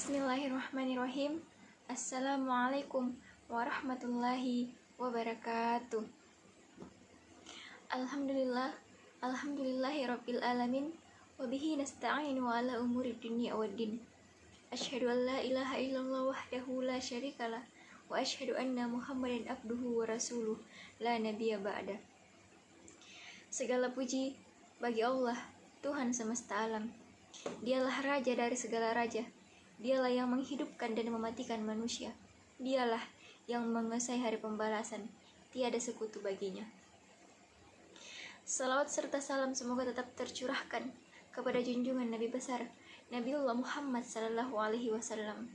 Bismillahirrahmanirrahim. Assalamualaikum warahmatullahi wabarakatuh. Alhamdulillahi rabbil alamin. Wabihi nasta'inu ala umuri dunia waddin. Asyhadu an la ilaha illallah wahdahu la syarikalah. Wa asyhadu anna muhammadan abduhu wa rasuluh la nabiyya ba'da. Segala puji bagi Allah, Tuhan semesta alam. Dialah raja dari segala raja. Dialah yang menghidupkan dan mematikan manusia. Dialah yang menguasai hari pembalasan. Tiada sekutu baginya. Salawat serta salam semoga tetap tercurahkan kepada junjungan Nabi besar Nabiullah Muhammad sallallahu alaihi wasallam.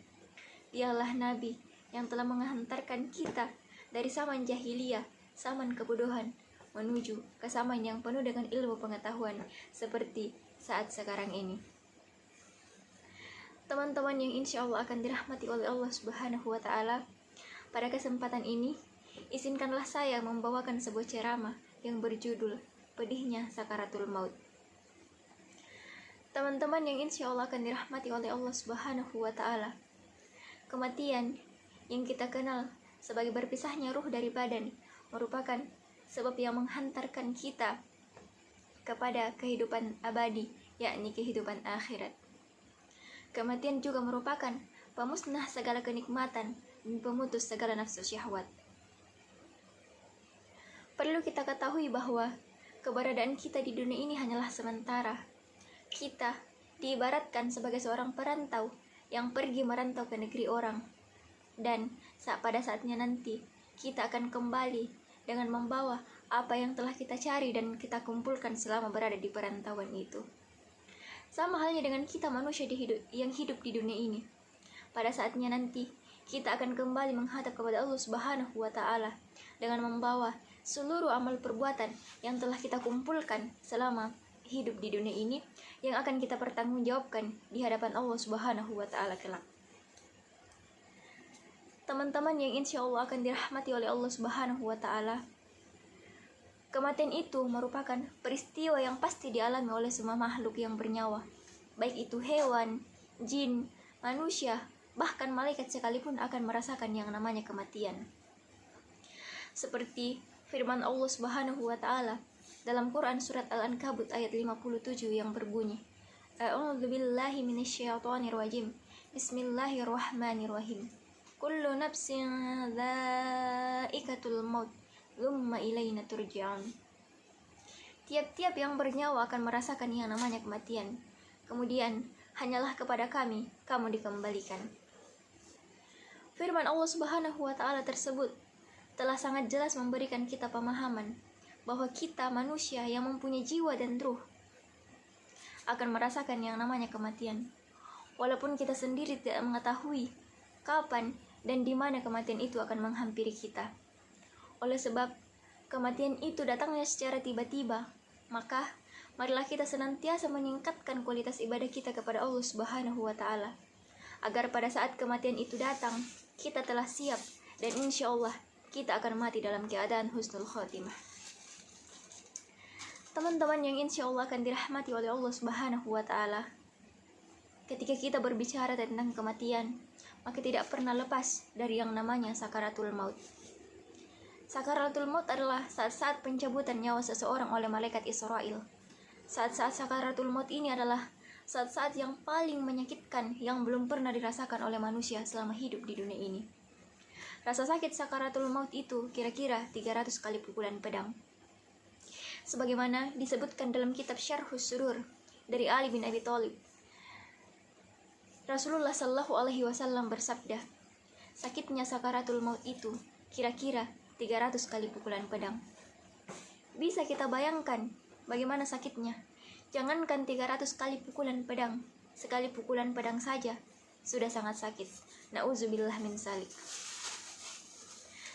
Dialah Nabi yang telah menghantarkan kita dari zaman jahiliyah, zaman kebodohan, menuju ke zaman yang penuh dengan ilmu pengetahuan seperti saat sekarang ini. Teman-teman yang insya Allah akan dirahmati oleh Allah Subhanahu wa Ta'ala, pada kesempatan ini izinkanlah saya membawakan sebuah ceramah yang berjudul Pedihnya Sakaratul Maut. Teman-teman yang insya Allah akan dirahmati oleh Allah Subhanahu wa Ta'ala, kematian yang kita kenal sebagai berpisahnya ruh dari badan merupakan sebab yang menghantarkan kita kepada kehidupan abadi, yakni kehidupan akhirat. Kematian juga merupakan pemusnah segala kenikmatan dan pemutus segala nafsu syahwat. Perlu kita ketahui bahwa keberadaan kita di dunia ini hanyalah sementara. Kita diibaratkan sebagai seorang perantau yang pergi merantau ke negeri orang. Dan pada saatnya nanti kita akan kembali dengan membawa apa yang telah kita cari dan kita kumpulkan selama berada di perantauan itu. Sama halnya dengan kita manusia yang hidup di dunia ini. Pada saatnya nanti kita akan kembali menghadap kepada Allah Subhanahu wa Ta'ala dengan membawa seluruh amal perbuatan yang telah kita kumpulkan selama hidup di dunia ini, yang akan kita pertanggungjawabkan di hadapan Allah Subhanahu wa Ta'ala kelak. Teman-teman yang insya Allah akan dirahmati oleh Allah Subhanahu wa Ta'ala, kematian itu merupakan peristiwa yang pasti dialami oleh semua makhluk yang bernyawa, baik itu hewan, jin, manusia, bahkan malaikat sekalipun akan merasakan yang namanya kematian. Seperti firman Allah Subhanahu wa Ta'ala dalam Quran surat Al-Ankabut ayat 57 yang berbunyi, A'udzubillahi minasyaitonir rajim. Bismillahirrahmanirrahim. Kullu nafsin dha'iqatul maut. Tsumma ilaina turja'un. Tiap-tiap yang bernyawa akan merasakan yang namanya kematian. Kemudian hanyalah kepada kami kamu dikembalikan. Firman Allah Subhanahu wa Ta'ala tersebut telah sangat jelas memberikan kita pemahaman bahwa kita manusia yang mempunyai jiwa dan ruh akan merasakan yang namanya kematian. Walaupun kita sendiri tidak mengetahui kapan dan di mana kematian itu akan menghampiri kita. Oleh sebab kematian itu datangnya secara tiba-tiba, maka marilah kita senantiasa meningkatkan kualitas ibadah kita kepada Allah Subhanahu wa Ta'ala, agar pada saat kematian itu datang, kita telah siap dan insya Allah kita akan mati dalam keadaan husnul khotimah. Teman-teman yang insya Allah akan dirahmati oleh Allah Subhanahu wa Ta'ala, ketika kita berbicara tentang kematian, maka tidak pernah lepas dari yang namanya sakaratul maut. Sakaratul maut adalah saat-saat pencabutan nyawa seseorang oleh malaikat Israel. Saat-saat sakaratul maut ini adalah saat-saat yang paling menyakitkan yang belum pernah dirasakan oleh manusia selama hidup di dunia ini. Rasa sakit sakaratul maut itu kira-kira 300 kali pukulan pedang. Sebagaimana disebutkan dalam kitab Syarhus Surur dari Ali bin Abi Thalib, Rasulullah Shallallahu alaihi wasallam bersabda, sakitnya sakaratul maut itu kira-kira 300 kali pukulan pedang. Bisa kita bayangkan bagaimana sakitnya. Jangankan 300 kali pukulan pedang, sekali pukulan pedang saja sudah sangat sakit. Na'udzubillah min zalik.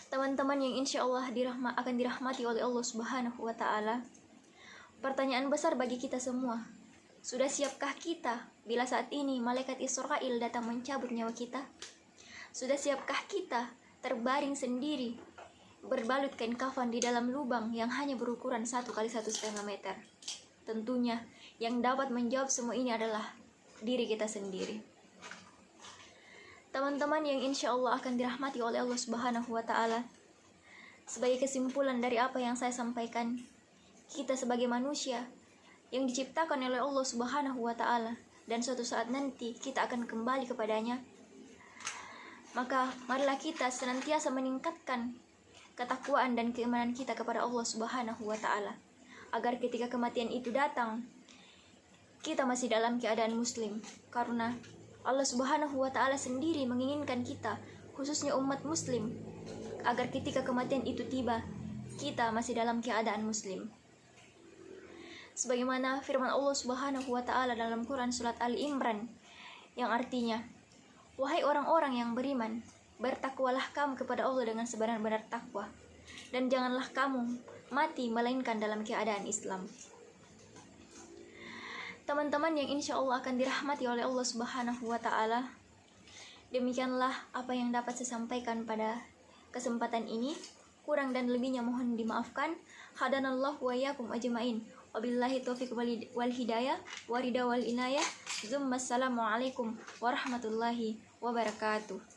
Teman-teman yang insya Allah akan dirahmati oleh Allah Subhanahu wa Ta'ala, pertanyaan besar bagi kita semua, sudah siapkah kita bila saat ini malaikat Israel datang mencabut nyawa kita? Sudah siapkah kita terbaring sendiri berbalut kain kafan di dalam lubang yang hanya berukuran 1 x 1,5 meter? Tentunya yang dapat menjawab semua ini adalah diri kita sendiri. Teman-teman yang insya Allah akan dirahmati oleh Allah Subhanahu wa Ta'ala, sebagai kesimpulan dari apa yang saya sampaikan, kita sebagai manusia yang diciptakan oleh Allah Subhanahu wa Ta'ala, dan suatu saat nanti kita akan kembali kepadanya, maka marilah kita senantiasa meningkatkan ketakwaan dan keimanan kita kepada Allah Subhanahu wa Ta'ala, agar ketika kematian itu datang, kita masih dalam keadaan muslim. Karena Allah Subhanahu wa Ta'ala sendiri menginginkan kita, khususnya umat muslim, agar ketika kematian itu tiba, kita masih dalam keadaan muslim. Sebagaimana firman Allah Subhanahu wa Ta'ala dalam Quran surat Ali Imran, yang artinya, wahai orang-orang yang beriman, bertakwalah kamu kepada Allah dengan sebenar-benar takwa, dan janganlah kamu mati melainkan dalam keadaan Islam. Teman-teman yang insya Allah akan dirahmati oleh Allah Subhanahu wa Ta'ala, demikianlah apa yang dapat saya sampaikan pada kesempatan ini. Kurang dan lebihnya mohon dimaafkan. Hadanallahu wa iyyakum ajmain. Wabillahi taufiq wal hidayah warida wal inayah. Assalamualaikum warahmatullahi wabarakatuh.